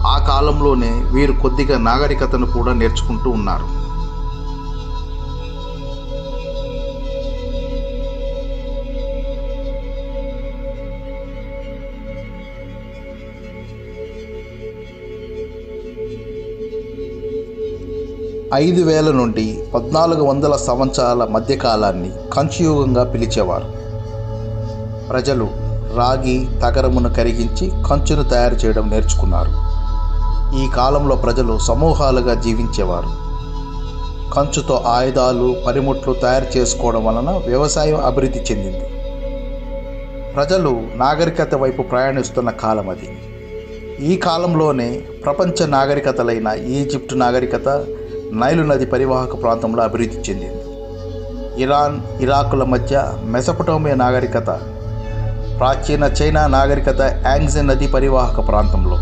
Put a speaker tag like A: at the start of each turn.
A: ఆ కాలంలోనే వీరు కొద్దిగా నాగరికతను కూడా నేర్చుకుంటూ ఉన్నారు. ఐదు వేల నుండి 1400 సంవత్సరాల మధ్యకాలాన్ని కంచుయుగంగా పిలిచేవారు. ప్రజలు రాగి తగరమును కరిగించి కంచును తయారు చేయడం నేర్చుకున్నారు. ఈ కాలంలో ప్రజలు సమూహాలుగా జీవించేవారు. కంచుతో ఆయుధాలు, పనిముట్లు తయారు చేసుకోవడం వలన వ్యవసాయం అభివృద్ధి చెందింది. ప్రజలు నాగరికత వైపు ప్రయాణిస్తున్న కాలం అది. ఈ కాలంలోనే ప్రపంచ నాగరికతలైన ఈజిప్టు నాగరికత నైలు నది పరివాహక ప్రాంతంలో అభివృద్ధి చెందింది. ఇరాన్, ఇరాకుల మధ్య మెసొపొటేమియా నాగరికత, ప్రాచీన చైనా నాగరికత యాంగ్జే నది పరివాహక ప్రాంతంలో,